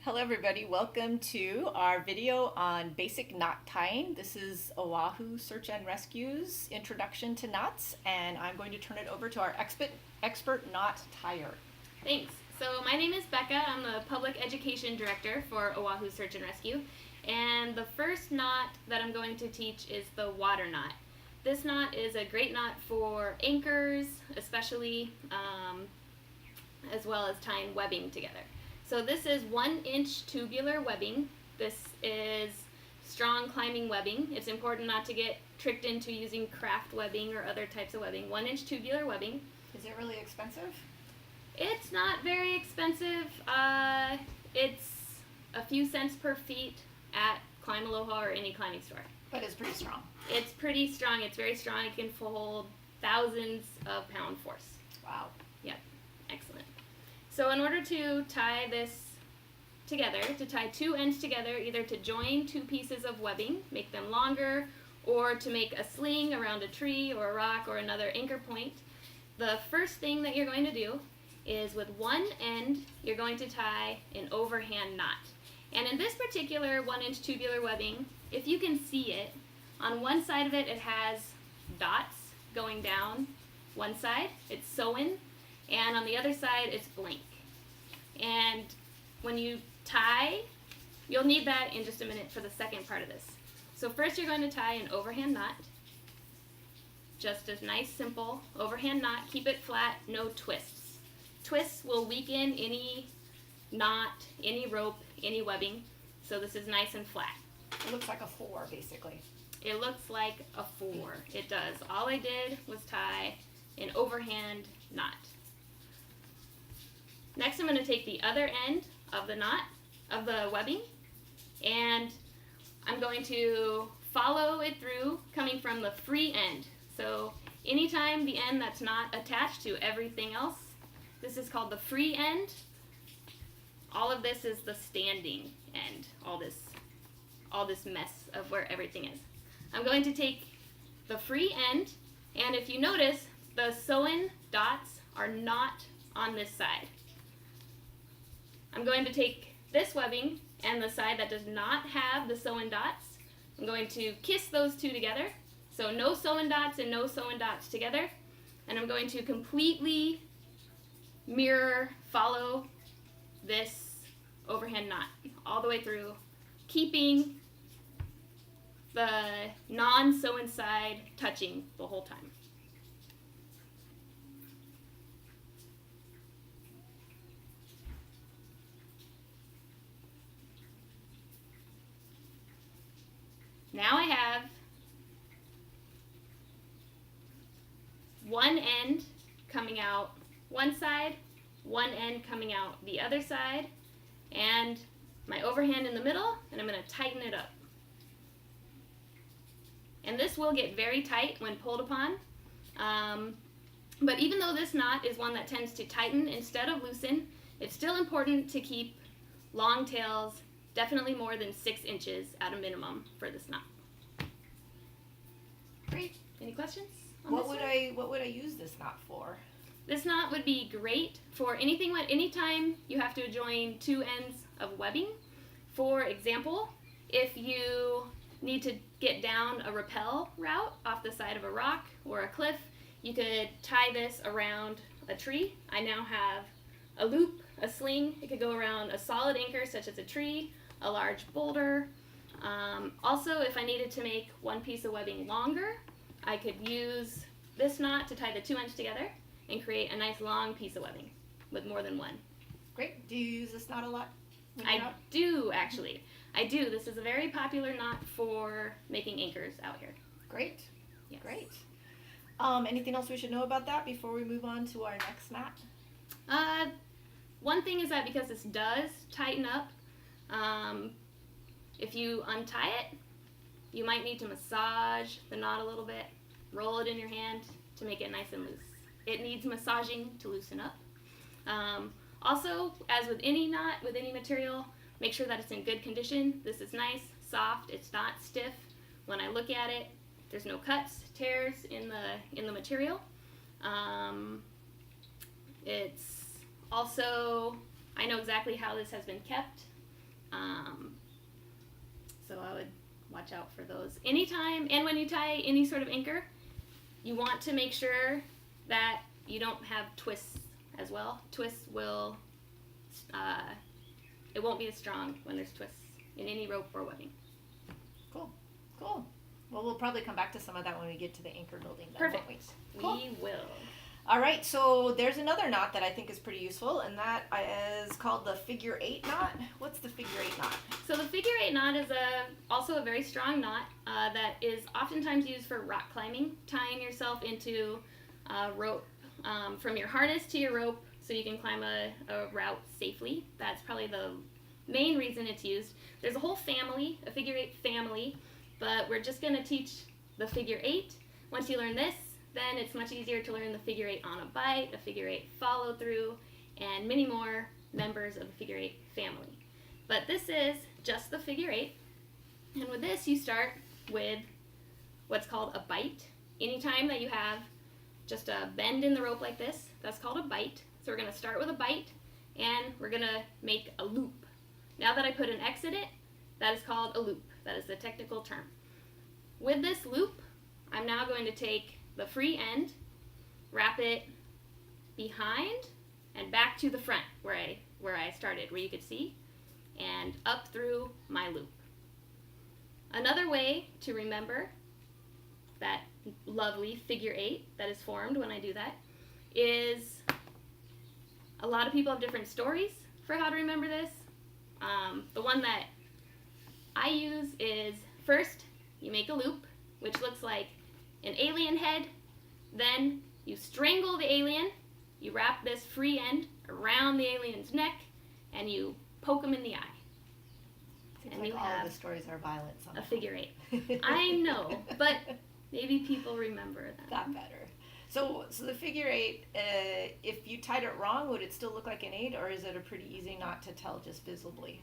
Hello everybody, welcome to our video on basic knot tying. This is Oahu Search and Rescue's introduction to knots, and I'm going to turn it over to our expert knot tyer. Thanks. So my name is Becca. I'm the Public Education Director for Oahu Search and Rescue, and the first knot that I'm going to teach is the water knot. This knot is a great knot for anchors, especially, as well as tying webbing together. So this is 1-inch tubular webbing. This is strong climbing webbing. It's important not to get tricked into using craft webbing or other types of webbing. 1-inch tubular webbing. Is it really expensive? It's not very expensive. It's a few cents per feet at Climb Aloha or any climbing store. But it's pretty strong. It's pretty strong. It's very strong. It can hold thousands of pound force. Wow. Yep. Excellent. So in order to tie this together, to tie two ends together, either to join two pieces of webbing, make them longer, or to make a sling around a tree or a rock or another anchor point, the first thing that you're going to do is with one end, you're going to tie an overhand knot. And in this particular 1-inch tubular webbing, if you can see it, on one side of it, it has dots going down one side. It's sewn. And on the other side, it's blank. And when you tie, you'll need that in just a minute for the second part of this. So first you're going to tie an overhand knot. Just a nice, simple overhand knot. Keep it flat, no twists. Twists will weaken any knot, any rope, any webbing. So this is nice and flat. It looks like a 4, basically. It looks like a 4. It does. All I did was tie an overhand knot. Next, I'm going to take the other end of the knot, of the webbing, and I'm going to follow it through coming from the free end. So anytime the end that's not attached to everything else, this is called the free end. All of this is the standing end, all this mess of where everything is. I'm going to take the free end, and if you notice, the sewn dots are not on this side. I'm going to take this webbing and the side that does not have the sewn dots. I'm going to kiss those two together. So no sewn dots and no sewn dots together. And I'm going to completely follow this overhand knot all the way through, keeping the non-sewn side touching the whole time. Now I have one end coming out one side, one end coming out the other side, and my overhand in the middle, and I'm going to tighten it up. And this will get very tight when pulled upon, but even though this knot is one that tends to tighten instead of loosen, it's still important to keep long tails definitely more than 6 inches at a minimum for this knot. Great. Any questions on What this would I use this knot for? This knot would be great for anytime you have to join two ends of webbing. For example, if you need to get down a rappel route off the side of a rock or a cliff, you could tie this around a tree. I now have a loop, a sling. It could go around a solid anchor such as a tree, a large boulder. Also, if I needed to make one piece of webbing longer, I could use this knot to tie the two ends together and create a nice long piece of webbing with more than one. Great. Do you use this knot a lot? I do, actually. I do. This is a very popular knot for making anchors out here. Great. Yes. Great. Anything else we should know about that before we move on to our next knot? One thing is that because this does tighten up, if you untie it, you might need to massage the knot a little bit, roll it in your hand to make it nice and loose. It needs massaging to loosen up. Also, as with any knot, with any material, make sure that it's in good condition. This is nice, soft, it's not stiff. When I look at it, there's no cuts, tears in the material. It's also, I know exactly how this has been kept. So I would watch out for those. Anytime, and when you tie any sort of anchor, you want to make sure that you don't have twists as well. Twists will, it won't be as strong when there's twists in any rope or webbing. Cool. Cool. Well, we'll probably come back to some of that when we get to the anchor building. Then, Perfect. won't we? Cool. We will. All right, so there's another knot that I think is pretty useful, and that is called the figure 8 knot. What's the figure 8 knot? So the figure 8 knot is also a very strong knot that is oftentimes used for rock climbing, tying yourself into a rope from your harness to your rope so you can climb a route safely. That's probably the main reason it's used. There's a whole family, a figure 8 family, but we're just going to teach the figure 8. Once you learn this, then it's much easier to learn the figure 8 on a bite, the figure 8 follow through, and many more members of the figure 8 family. But this is just the figure 8, and with this you start with what's called a bite. Anytime that you have just a bend in the rope like this, that's called a bite. So we're going to start with a bite, and we're going to make a loop. Now that I put an X in it, that is called a loop. That is the technical term. With this loop, I'm now going to take the free end, wrap it behind and back to the front where I started, where you could see, and up through my loop. Another way to remember that lovely figure 8 that is formed when I do that is a lot of people have different stories for how to remember this. The one that I use is first you make a loop, which looks like an alien head, then you strangle the alien, you wrap this free end around the alien's neck, and you poke him in the eye. Seems and like you all have of the stories are violent somehow. a figure 8. I know, but maybe people remember them. Got better. So the figure 8, if you tied it wrong, would it still look like an 8, or is it a pretty easy knot to tell just visibly?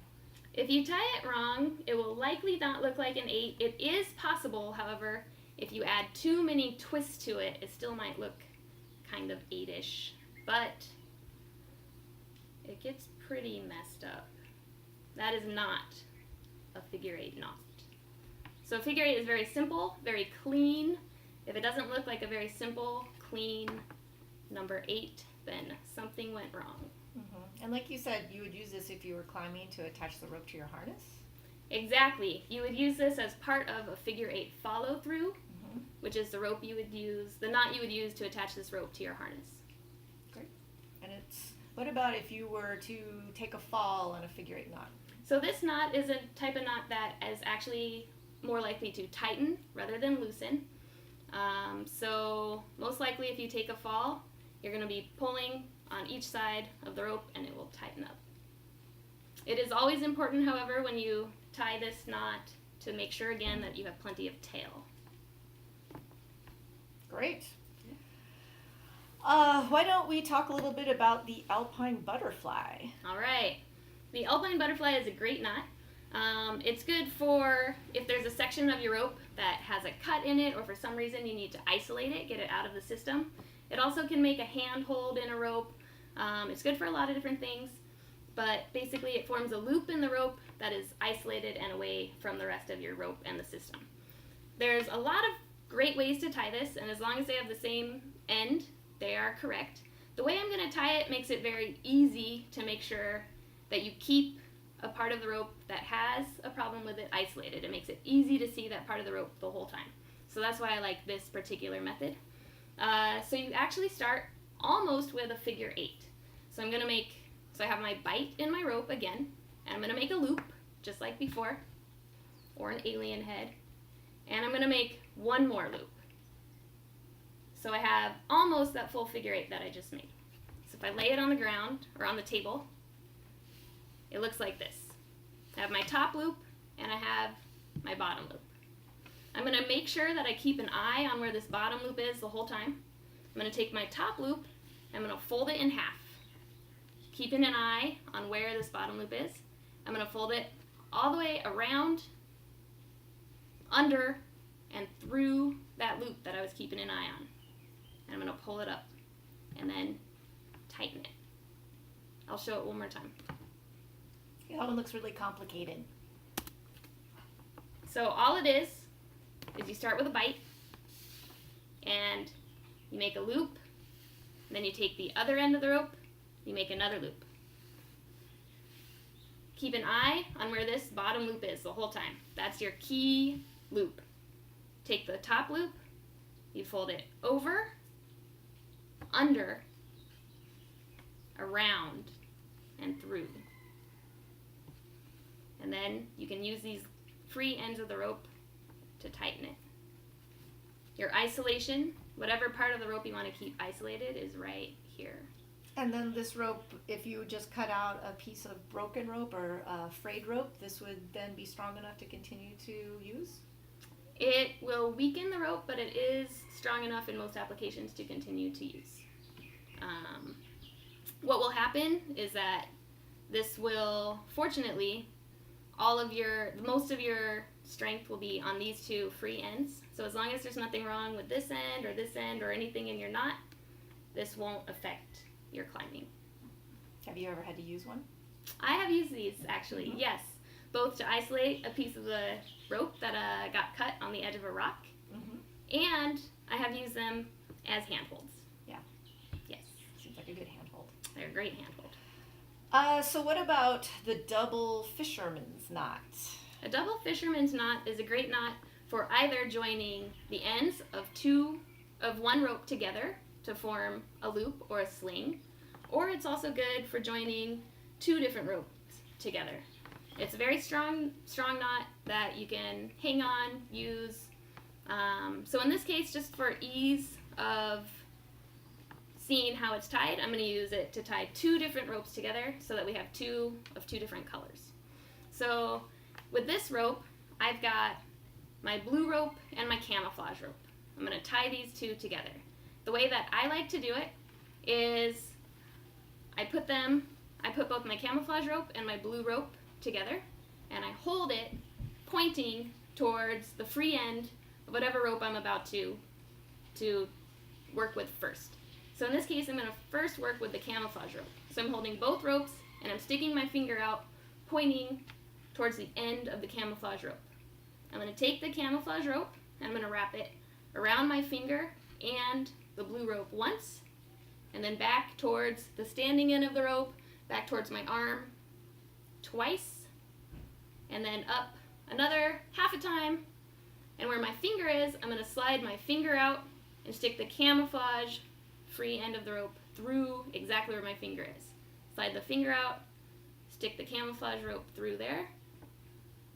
If you tie it wrong, it will likely not look like an 8. It is possible, however, if you add too many twists to it, it still might look kind of 8-ish, but it gets pretty messed up. That is not a figure 8 knot. So figure 8 is very simple, very clean. If it doesn't look like a very simple, clean number 8, then something went wrong. Mm-hmm. And like you said, you would use this if you were climbing to attach the rope to your harness? Exactly. You would use this as part of a figure 8 follow through, which is the rope you would use, the knot you would use to attach this rope to your harness. Great. And what about if you were to take a fall on a figure 8 knot? So this knot is a type of knot that is actually more likely to tighten rather than loosen. So most likely if you take a fall, you're going to be pulling on each side of the rope and it will tighten up. It is always important, however, when you tie this knot to make sure again that you have plenty of tail. Great. Why don't we talk a little bit about the Alpine butterfly? All right. The Alpine butterfly is a great knot. It's good for if there's a section of your rope that has a cut in it or for some reason you need to isolate it, get it out of the system. It also can make a handhold in a rope. It's good for a lot of different things, but basically it forms a loop in the rope that is isolated and away from the rest of your rope and the system. There's a lot of great ways to tie this, and as long as they have the same end, they are correct. The way I'm going to tie it makes it very easy to make sure that you keep a part of the rope that has a problem with it isolated. It makes it easy to see that part of the rope the whole time. So that's why I like this particular method. So you actually start almost with a figure 8. So I have my bite in my rope again, and I'm going to make a loop, just like before, or an alien head, and I'm going to make one more loop. So I have almost that full figure 8 that I just made. So if I lay it on the ground, or on the table, it looks like this. I have my top loop, and I have my bottom loop. I'm going to make sure that I keep an eye on where this bottom loop is the whole time. I'm going to take my top loop, I'm going to fold it in half, keeping an eye on where this bottom loop is. I'm going to fold it all the way around, under, and through that loop that I was keeping an eye on. And I'm going to pull it up and then tighten it. I'll show it one more time. Yeah, That one looks really complicated. So all it is you start with a bite, and you make a loop, and then you take the other end of the rope, you make another loop. Keep an eye on where this bottom loop is the whole time. That's your key loop. Take the top loop, you fold it over, under, around, and through. And then you can use these free ends of the rope to tighten it. Your isolation, whatever part of the rope you want to keep isolated, is right here. And then this rope, if you just cut out a piece of broken rope or frayed rope, this would then be strong enough to continue to use? It will weaken the rope, but it is strong enough in most applications to continue to use. What will happen is that this will, fortunately, most of your strength will be on these two free ends. So as long as there's nothing wrong with this end or anything in your knot, this won't affect your climbing. Have you ever had to use one? I have used these, actually, Mm-hmm. yes. Both to isolate a piece of the rope that got cut on the edge of a rock, Mm-hmm. and I have used them as handholds. Yeah. Yes, Seems like a good handhold. they're a great handhold. So what about the double fisherman's knot? A double fisherman's knot is a great knot for either joining the ends of one rope together to form a loop or a sling, or it's also good for joining two different ropes together. It's a very strong knot that you can hang on, use. So in this case, just for ease of seeing how it's tied, I'm going to use it to tie two different ropes together so that we have two of two different colors. So with this rope, I've got my blue rope and my camouflage rope. I'm going to tie these two together. The way that I like to do it is I put both my camouflage rope and my blue rope together, and I hold it pointing towards the free end of whatever rope I'm about to work with first. So in this case, I'm going to first work with the camouflage rope. So I'm holding both ropes, and I'm sticking my finger out, pointing towards the end of the camouflage rope. I'm going to take the camouflage rope, and I'm going to wrap it around my finger and the blue rope once, and then back towards the standing end of the rope, back towards my arm twice, and then up another half a time. And where my finger is, I'm going to slide my finger out and stick the camouflage free end of the rope through exactly where my finger is. Slide the finger out, stick the camouflage rope through there,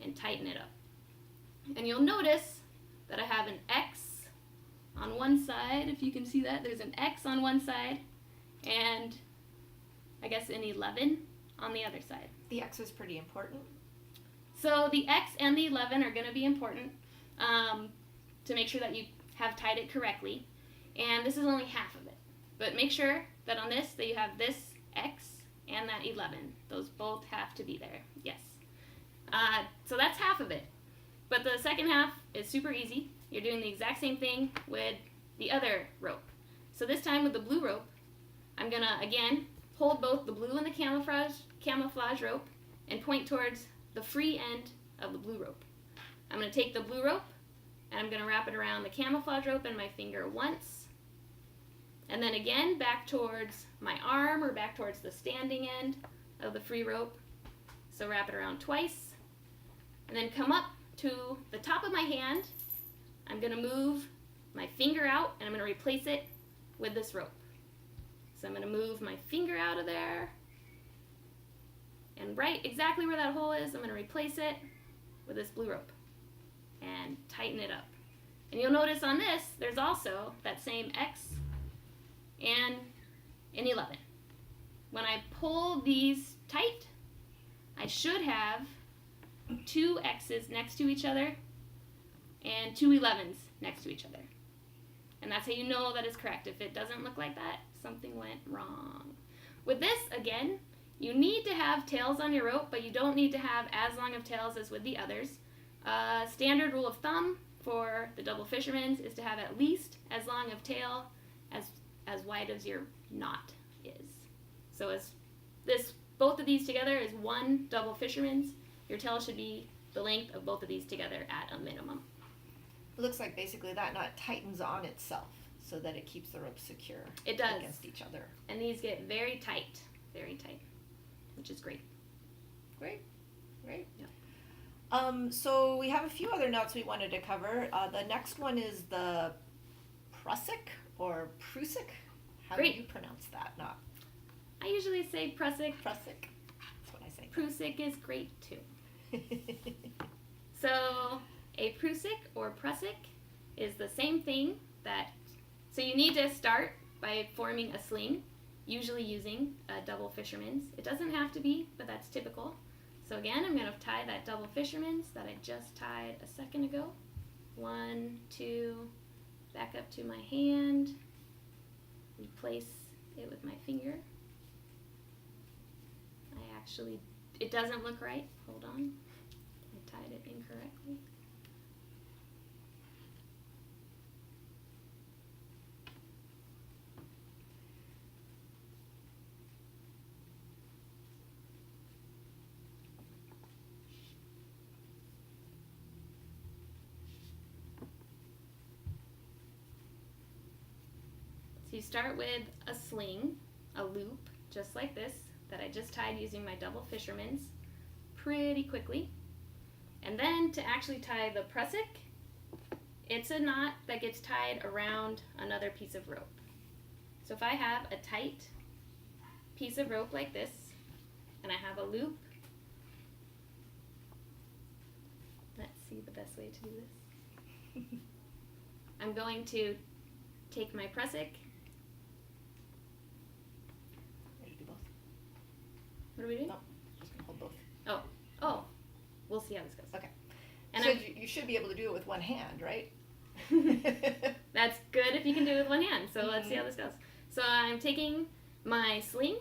and tighten it up. And you'll notice that I have an X on one side. If you can see that, there's an X on one side, and I guess an 11 on the other side. The X is pretty important. So the X and the 11 are going to be important to make sure that you have tied it correctly. And this is only half of it. But make sure that on this, that you have this X and that 11. Those both have to be there. Yes. So that's half of it. But the second half is super easy. You're doing the exact same thing with the other rope. So this time with the blue rope, I'm going to, again, hold both the blue and the camouflage rope and point towards the free end of the blue rope. I'm going to take the blue rope and I'm going to wrap it around the camouflage rope and my finger once. And then again, back towards my arm or back towards the standing end of the free rope. So wrap it around twice. And then come up to the top of my hand. I'm going to move my finger out and I'm going to replace it with this rope. So I'm going to move my finger out of there. And right exactly where that hole is, I'm going to replace it with this blue rope and tighten it up. And you'll notice on this, there's also that same X and an 11. When I pull these tight, I should have two X's next to each other and two 11s next to each other. And that's how you know that is correct. If it doesn't look like that, something went wrong. With this, again, you need to have tails on your rope, but you don't need to have as long of tails as with the others. Standard rule of thumb for the double fisherman's is to have at least as long of tail as wide as your knot is. So as this both of these together is one double fisherman's. Your tail should be the length of both of these together at a minimum. It looks like basically that knot tightens on itself so that it keeps the rope secure. It does. Against each other. And these get very tight, which is great. Great. Yeah. So we have a few other knots we wanted to cover. The next one is the Prusik or Prusik. How Great. do you pronounce that knot? I usually say Prusik. Prusik. That's what I say. Prusik is great too. So a Prusik or Prusik is the same thing so you need to start by forming a sling, usually using a double fisherman's. It doesn't have to be, but that's typical. So again, I'm going to tie that double fisherman's that I just tied a second ago. 1, 2, back up to my hand, replace it with my finger. It doesn't look right. Hold on. I tied it incorrectly. So you start with a sling, a loop, just like this, that I just tied using my double fisherman's pretty quickly. And then to actually tie the Prusik, it's a knot that gets tied around another piece of rope. So if I have a tight piece of rope like this, and I have a loop, let's see the best way to do this. I'm going to take my Prusik. What are we doing? No, just gonna hold both. Oh, we'll see how this goes. Okay. And so you should be able to do it with one hand, right? That's good if you can do it with one hand. So let's see how this goes. So I'm taking my sling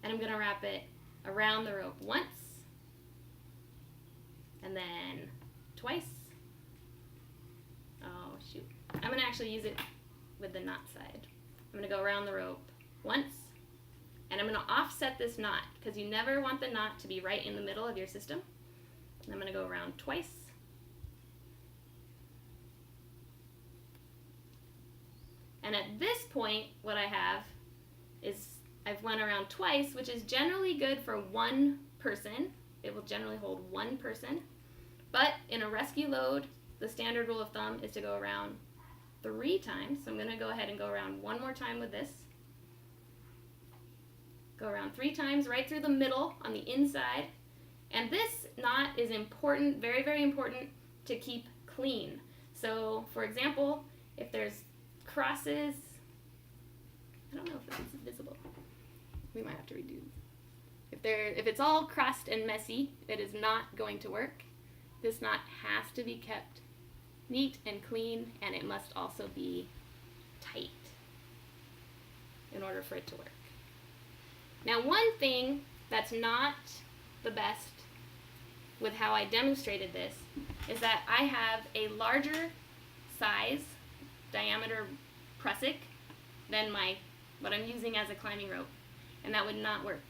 and I'm going to wrap it around the rope once and then twice. Oh, shoot. I'm going to actually use it with the knot side. I'm going to go around the rope once. And I'm going to offset this knot because you never want the knot to be right in the middle of your system. And I'm going to go around twice. And at this point, what I have is I've went around twice, which is generally good for one person. It will generally hold one person. But in a rescue load, the standard rule of thumb is to go around 3 times. So I'm going to go ahead and go around one more time with this. Go around 3 times right through the middle on the inside. And this knot is important, very, very important to keep clean. So, for example, if there's crosses, I don't know if that's visible. We might have to redo. If it's all crossed and messy, it is not going to work. This knot has to be kept neat and clean, and it must also be tight in order for it to work. Now, one thing that's not the best with how I demonstrated this is that I have a larger size diameter Prusik than what I'm using as a climbing rope, and that would not work.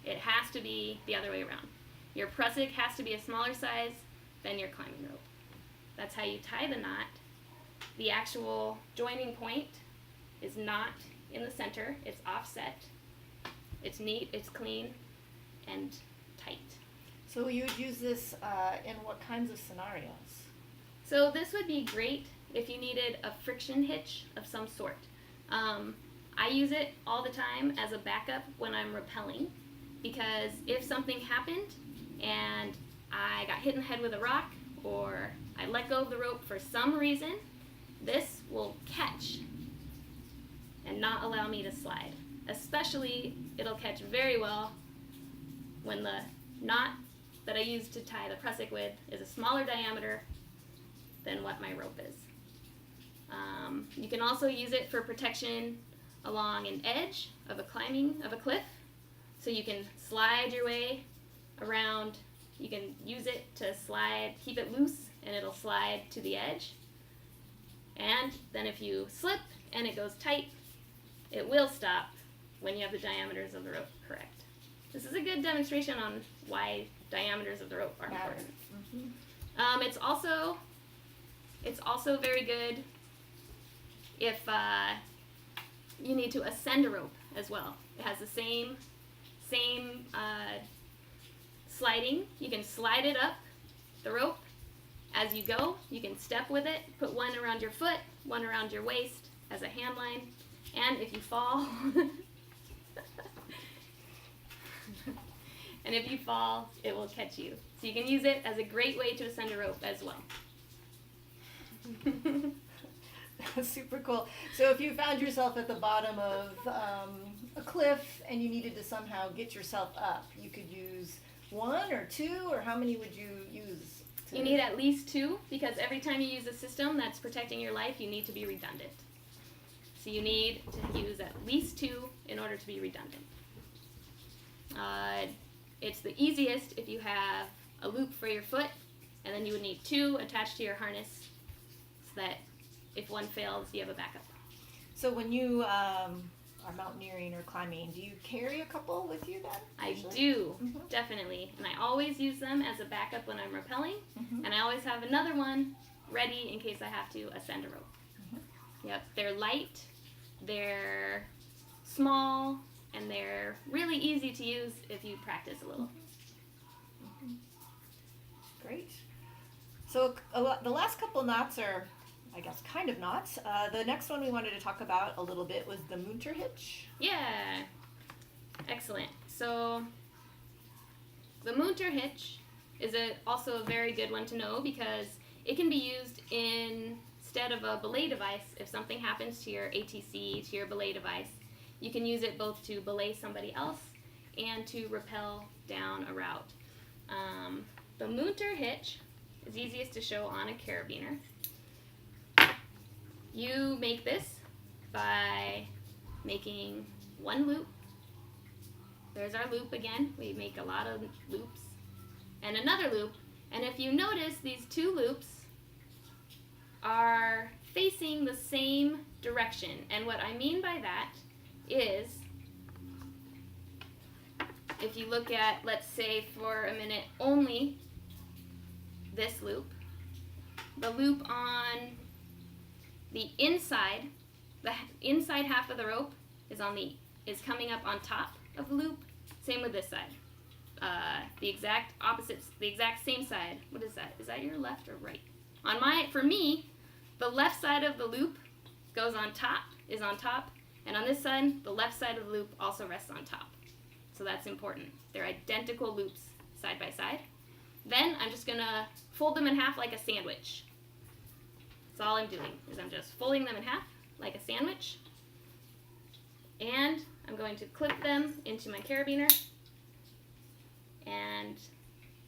It has to be the other way around. Your Prusik has to be a smaller size than your climbing rope. That's how you tie the knot. The actual joining point is not in the center, it's offset. It's neat, it's clean, and tight. So you would use this in what kinds of scenarios? So this would be great if you needed a friction hitch of some sort. I use it all the time as a backup when I'm rappelling, because if something happened and I got hit in the head with a rock or I let go of the rope for some reason, this will catch and not allow me to slide. Especially, it'll catch very well when the knot that I use to tie the Prusik with is a smaller diameter than what my rope is. You can also use it for protection along an edge of a cliff, so you can slide your way around. You can use it to slide, keep it loose, and it'll slide to the edge. And then if you slip and it goes tight, it will stop when you have the diameters of the rope correct. This is a good demonstration on why diameters of the rope are Matter. important. Mm-hmm. It's also very good if you need to ascend a rope as well. It has the same sliding. You can slide it up the rope as you go. You can step with it, put one around your foot, one around your waist as a hand line, and if you fall, and if you fall, it will catch you. So you can use it as a great way to ascend a rope as well. That's super cool. So if you found yourself at the bottom of a cliff and you needed to somehow get yourself up, you could use one or two, or how many would you use? You need at least two, because every time you use a system that's protecting your life, you need to be redundant. So you need to use at least two in order to be redundant. It's the easiest if you have a loop for your foot, and then you would need two attached to your harness so that if one fails, you have a backup. So when you are mountaineering or climbing, do you carry a couple with you then? I usually? do, Mm-hmm. definitely. And I always use them as a backup when I'm rappelling, Mm-hmm. and I always have another one ready in case I have to ascend a rope. Mm-hmm. Yep, they're light, they're small, and they're really easy to use if you practice a little. Mm-hmm. Great. So the last couple knots are, I guess, kind of knots. The next one we wanted to talk about a little bit was the Meunter Hitch. Yeah, excellent. So the Meunter Hitch is also a very good one to know because it can be used instead of a belay device. If something happens to your ATC, to your belay device, you can use it both to belay somebody else and to rappel down a route. The Meunter Hitch is easiest to show on a carabiner. You make this by making one loop. There's our loop again. We make a lot of loops. And another loop. And if you notice, these two loops are facing the same direction. And what I mean by that is, if you look at, let's say for a minute, only this loop, the loop on the inside half of the rope is coming up on top of the loop. Same with this side. The exact opposites, the exact same side. What is that? Is that your left or right? For me, the left side of the loop is on top, and on this side, the left side of the loop also rests on top. So that's important. They're identical loops side by side. Then I'm just gonna fold them in half like a sandwich. That's all I'm doing, is I'm just folding them in half like a sandwich. And I'm going to clip them into my carabiner. And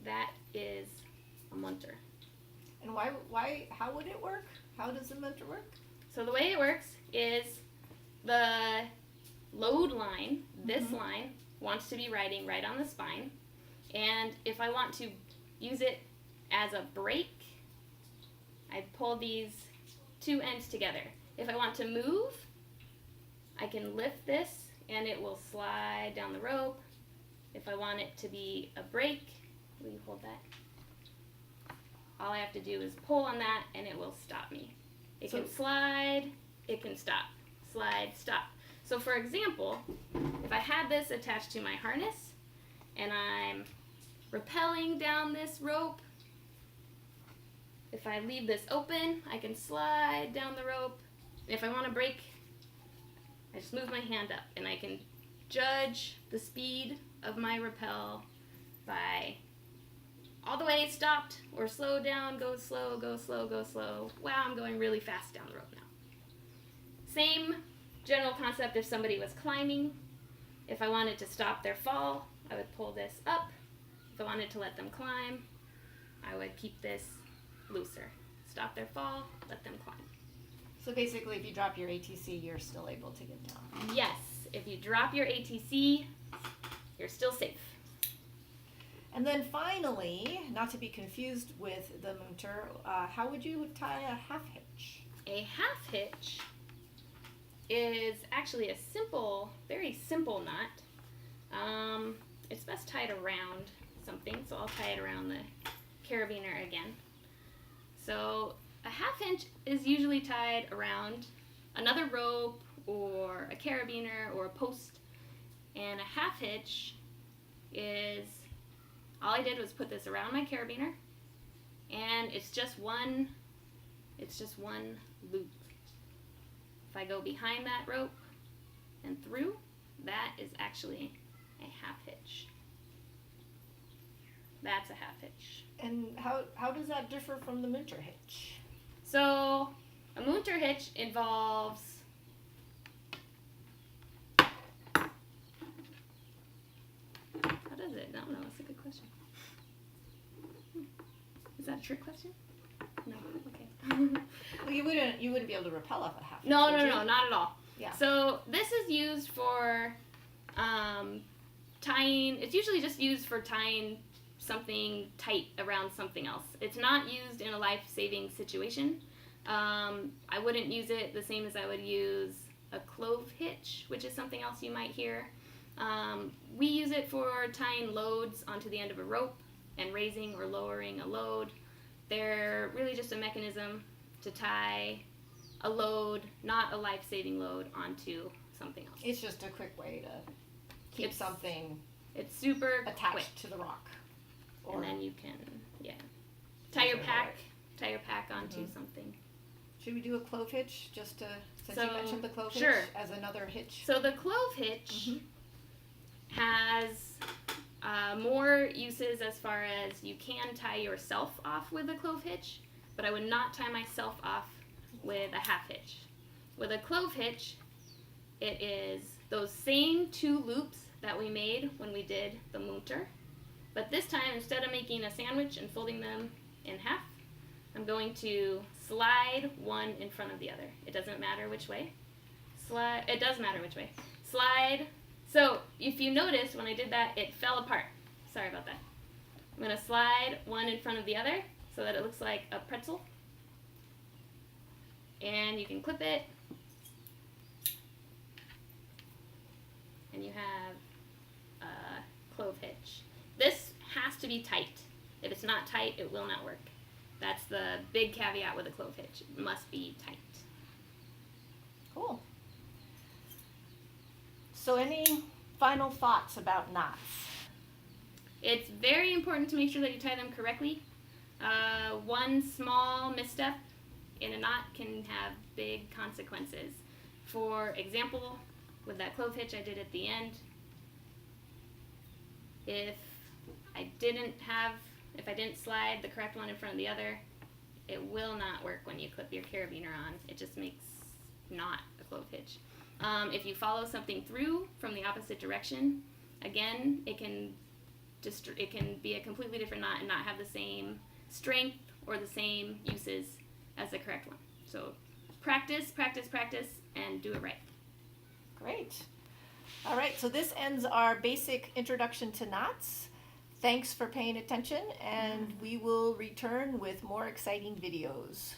that is a Meunter. And how would it work? How does the Meunter work? So the way it works is the load line, this Mm-hmm. line, wants to be riding right on the spine. And if I want to use it as a brake, I pull these two ends together. If I want to move, I can lift this and it will slide down the rope. If I want it to be a brake, will you hold that? All I have to do is pull on that and it will stop me. It can slide, it can stop. Slide, stop. So for example, if I had this attached to my harness and I'm rappelling down this rope, if I leave this open, I can slide down the rope. If I want to brake, I just move my hand up and I can judge the speed of my rappel by all the way stopped or slow down, go slow, go slow, go slow. Wow, I'm going really fast down the rope now. Same general concept if somebody was climbing. If I wanted to stop their fall, I would pull this up. If I wanted to let them climb, I would keep this looser. Stop their fall, let them climb. So basically, if you drop your ATC, you're still able to get down. Yes, if you drop your ATC, you're still safe. And then finally, not to be confused with the Meunter, how would you tie a half hitch? A half hitch is actually a simple, very simple knot. it's best tied around something, so I'll tie it around the carabiner again. So a 1/2 inch is usually tied around another rope or a carabiner or a post, and a 1/2 hitch is, all I did was put this around my carabiner, and it's just one loop. If I go behind that rope and through, that is actually a 1/2 hitch. That's a 1/2 hitch. And how does that differ from the Meunter Hitch? So a Meunter Hitch involves how does it? I don't know. That's a good question. Is that a trick question? No. Okay. Well, you wouldn't be able to rappel off a 1/2 hitch. No, would you? not at all. Yeah. So this is used for tying. It's usually just used for tying something tight around something else. It's not used in a life-saving situation. I wouldn't use it the same as I would use a Clove Hitch, which is something else you might hear. We use it for tying loads onto the end of a rope and raising or lowering a load. They're really just a mechanism to tie a load, not a life-saving load, onto something else. It's just a quick way to keep something It's super attached quick. to the rock. And then you can, tie your pack onto something. Should we do a Clove Hitch just to, since So, you mentioned the Clove sure. Hitch as another hitch? So the Clove Hitch has more uses as far as you can tie yourself off with a Clove Hitch, but I would not tie myself off with a 1/2 hitch. With a Clove Hitch, it is those same 2 loops that we made when we did the Meunter, but this time, instead of making a sandwich and folding them in half, I'm going to slide one in front of the other. It doesn't matter which way. It does matter which way. Slide. So if you notice, when I did that, it fell apart. Sorry about that. I'm going to slide one in front of the other so that it looks like a pretzel. And you can clip it. And you have a Clove Hitch. This has to be tight. If it's not tight, it will not work. That's the big caveat with a Clove Hitch. It must be tight. Cool. So any final thoughts about knots? It's very important to make sure that you tie them correctly. One small misstep in a knot can have big consequences. For example, with that Clove Hitch I did at the end, if I didn't slide the correct one in front of the other, it will not work when you clip your carabiner on. It just makes not a Clove Hitch. If you follow something through from the opposite direction, again, it can be a completely different knot and not have the same strength or the same uses as the correct one. So practice, and do it right. Great. All right, so this ends our basic introduction to knots. Thanks for paying attention, and we will return with more exciting videos.